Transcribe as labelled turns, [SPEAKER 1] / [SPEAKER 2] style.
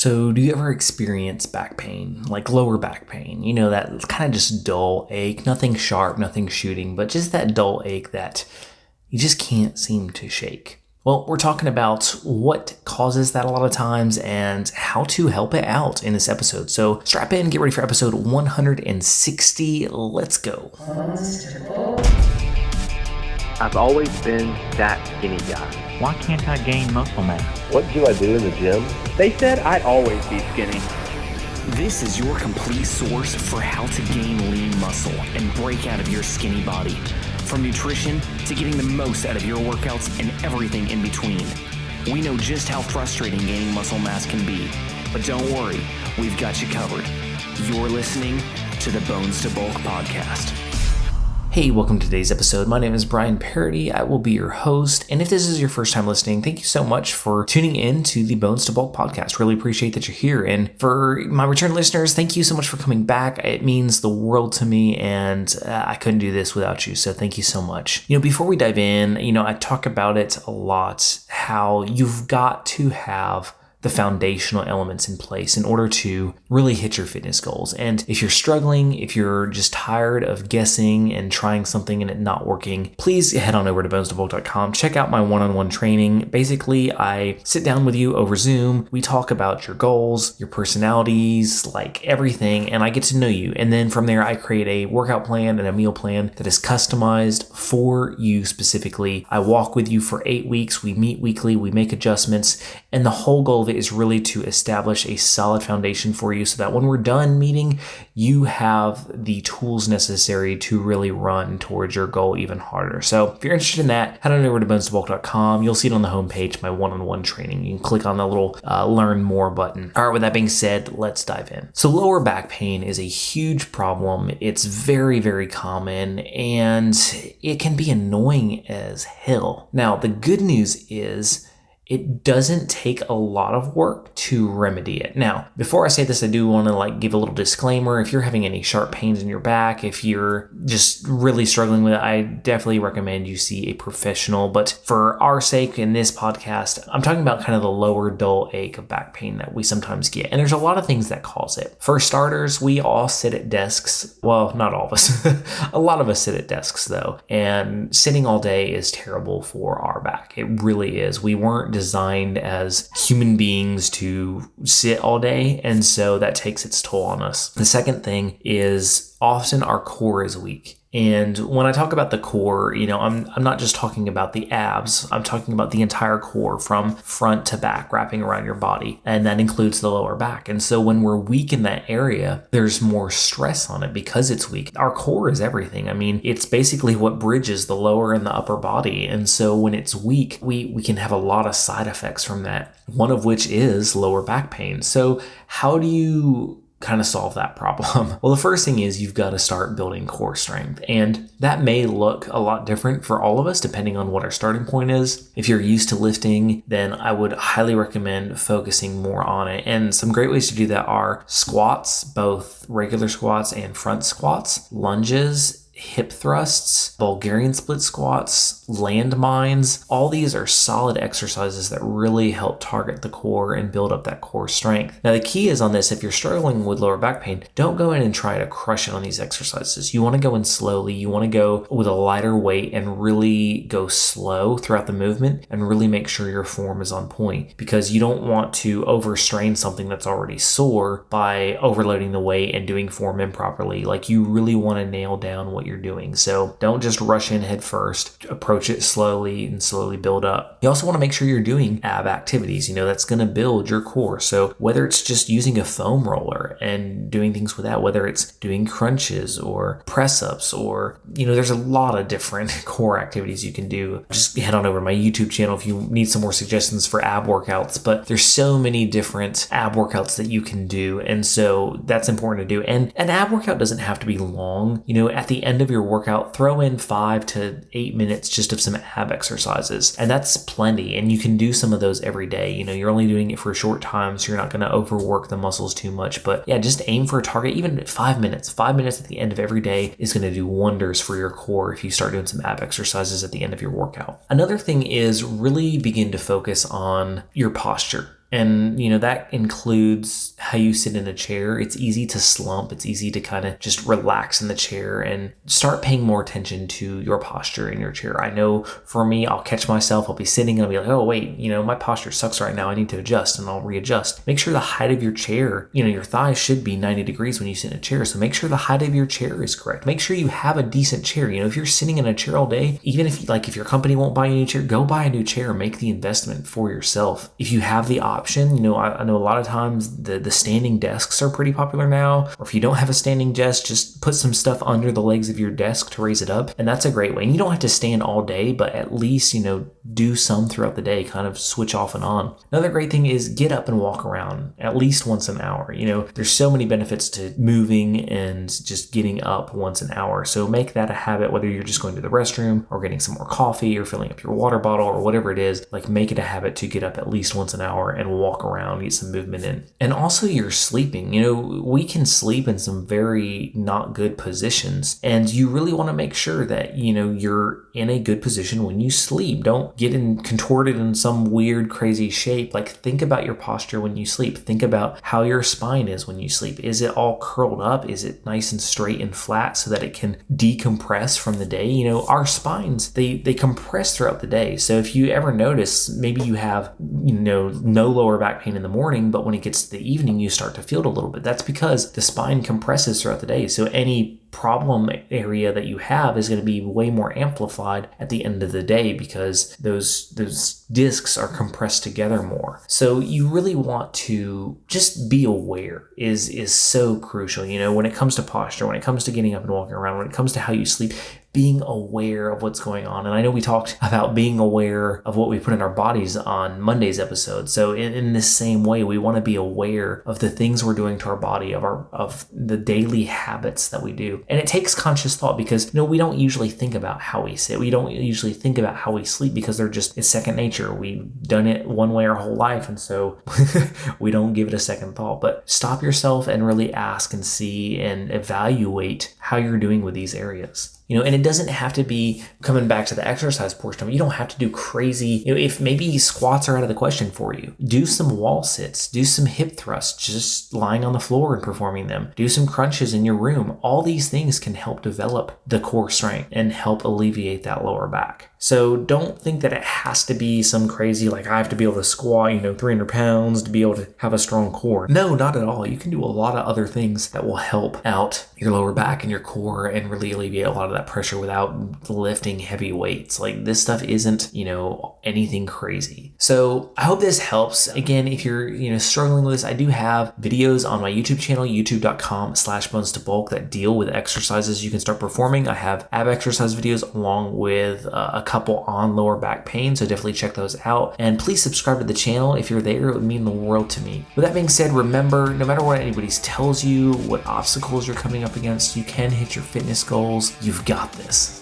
[SPEAKER 1] So do you ever experience back pain, like lower back pain? You know, that kind of just dull ache, nothing sharp, nothing shooting, but just that dull ache that you just can't seem to shake. Well, we're talking about what causes that a lot of times and how to help it out in this episode. So strap in, get ready for episode 160. Let's go.
[SPEAKER 2] I've always been that skinny guy.
[SPEAKER 3] Why can't I gain muscle mass?
[SPEAKER 4] What do I do in the gym?
[SPEAKER 2] They said I'd always be skinny.
[SPEAKER 5] This is your complete source for how to gain lean muscle and break out of your skinny body. From nutrition to getting the most out of your workouts and everything in between. We know just how frustrating gaining muscle mass can be, but don't worry, we've got you covered. You're listening to the Bones to Bulk podcast.
[SPEAKER 1] Hey, welcome to today's episode. My name is Brian Parody. I will be your host. And if this is your first time listening, thank you so much for tuning in to the Bones to Bulk podcast. Really appreciate that you're here. And for my return listeners, thank you so much for coming back. It means the world to me, and I couldn't do this without you. So thank you so much. Before we dive in, I talk about it a lot, how you've got to have the foundational elements in place in order to really hit your fitness goals. And if you're struggling, if you're just tired of guessing and trying something and it not working, please head on over to bonestobulk.com. Check out my one-on-one training. Basically, I sit down with you over Zoom. We talk about your goals, your personalities, like everything, and I get to know you. And then from there, I create a workout plan and a meal plan that is customized for you specifically. I walk with you for 8 weeks. We meet weekly. We make adjustments. And the whole goal of it is really to establish a solid foundation for you so that when we're done meeting, you have the tools necessary to really run towards your goal even harder. So if you're interested in that, head on over to bonestobulk.com. You'll see it on the homepage, my one-on-one training. You can click on the little learn more button. All right, with that being said, let's dive in. So lower back pain is a huge problem. It's very, very common, and it can be annoying as hell. Now, the good news is it doesn't take a lot of work to remedy it. Now, before I say this, I do want to give a little disclaimer. If you're having any sharp pains in your back, if you're just really struggling with it, I definitely recommend you see a professional. But for our sake in this podcast, I'm talking about kind of the lower dull ache of back pain that we sometimes get. And there's a lot of things that cause it. For starters, we all sit at desks. Well, not all of us. A lot of us sit at desks though. And sitting all day is terrible for our back. It really is. We weren't designed as human beings to sit all day, and so that takes its toll on us. The second thing is often our core is weak. And when I talk about the core, I'm not just talking about the abs. I'm talking about the entire core from front to back, wrapping around your body. And that includes the lower back. And so when we're weak in that area, there's more stress on it because it's weak. Our core is everything. It's basically what bridges the lower and the upper body. And so when it's weak, we can have a lot of side effects from that, one of which is lower back pain. So how do you kind of solve that problem? Well, the first thing is you've got to start building core strength. And that may look a lot different for all of us depending on what our starting point is. If you're used to lifting, then I would highly recommend focusing more on it. And some great ways to do that are squats, both regular squats and front squats, lunges, hip thrusts, Bulgarian split squats, landmines. All these are solid exercises that really help target the core and build up that core strength. Now, the key is on this, if you're struggling with lower back pain, don't go in and try to crush it on these exercises. You want to go in slowly. You want to go with a lighter weight and really go slow throughout the movement and really make sure your form is on point, because you don't want to overstrain something that's already sore by overloading the weight and doing form improperly. You really want to nail down what you're doing. So don't just rush in head first. Approach it slowly and slowly build up. You also want to make sure you're doing ab activities, that's going to build your core. So whether it's just using a foam roller and doing things with that, whether it's doing crunches or press ups, or, there's a lot of different core activities you can do. Just head on over to my YouTube channel if you need some more suggestions for ab workouts, but there's so many different ab workouts that you can do. And so that's important to do. And an ab workout doesn't have to be long. At the end of your workout, throw in 5 to 8 minutes just of some ab exercises. And that's plenty. And you can do some of those every day. You're only doing it for a short time, so you're not going to overwork the muscles too much. But yeah, just aim for a target, even 5 minutes. 5 minutes at the end of every day is going to do wonders for your core if you start doing some ab exercises at the end of your workout. Another thing is really begin to focus on your posture. And, that includes how you sit in a chair. It's easy to slump. It's easy to kind of just relax in the chair and start paying more attention to your posture in your chair. I know for me, I'll catch myself. I'll be sitting and I'll be like, oh, wait, my posture sucks right now. I need to adjust, and I'll readjust. Make sure the height of your chair, your thighs should be 90 degrees when you sit in a chair. So make sure the height of your chair is correct. Make sure you have a decent chair. If you're sitting in a chair all day, even if your company won't buy you a new chair, go buy a new chair. Make the investment for yourself. If you have the option, I know a lot of times the standing desks are pretty popular now. Or if you don't have a standing desk, just put some stuff under the legs of your desk to raise it up. And that's a great way. And you don't have to stand all day, but at least, do some throughout the day, kind of switch off and on. Another great thing is get up and walk around at least once an hour. There's so many benefits to moving and just getting up once an hour. So make that a habit, whether you're just going to the restroom or getting some more coffee or filling up your water bottle or whatever it is. Like, make it a habit to get up at least once an hour and walk around, get some movement in. And also your sleeping. We can sleep in some very not good positions, and you really want to make sure that, you're in a good position when you sleep. Don't get contorted in some weird, crazy shape. Like, think about your posture when you sleep. Think about how your spine is when you sleep. Is it all curled up? Is it nice and straight and flat so that it can decompress from the day? Our spines, they compress throughout the day. So if you ever notice, maybe you have, no lower back pain in the morning, but when it gets to the evening, you start to feel it a little bit. That's because the spine compresses throughout the day. So any problem area that you have is going to be way more amplified at the end of the day because those discs are compressed together more. So you really want to just be aware is so crucial. When it comes to posture, when it comes to getting up and walking around, when it comes to how you sleep, being aware of what's going on. And I know we talked about being aware of what we put in our bodies on Monday's episode. So in this same way, we want to be aware of the things we're doing to our body, of the daily habits that we do. And it takes conscious thought because, we don't usually think about how we sit. We don't usually think about how we sleep because it's second nature. We've done it one way our whole life. And so we don't give it a second thought. But stop yourself and really ask and see and evaluate how you're doing with these areas. And it doesn't have to be, coming back to the exercise portion of it, you don't have to do crazy, if maybe squats are out of the question for you, do some wall sits, do some hip thrusts, just lying on the floor and performing them, do some crunches in your room. All these things can help develop the core strength and help alleviate that lower back. So don't think that it has to be some crazy, like I have to be able to squat, 300 pounds to be able to have a strong core. No, not at all. You can do a lot of other things that will help out your lower back and your core and really alleviate a lot of that pressure without lifting heavy weights. Like, this stuff isn't, anything crazy. So I hope this helps. Again, if you're, struggling with this, I do have videos on my YouTube channel, youtube.com/bones to bulk, that deal with exercises you can start performing. I have ab exercise videos along with a couple on lower back pain. So definitely check those out. And please subscribe to the channel. If you're there, it would mean the world to me. With that being said, remember, no matter what anybody tells you, what obstacles you're coming up against, you can hit your fitness goals. You've got this.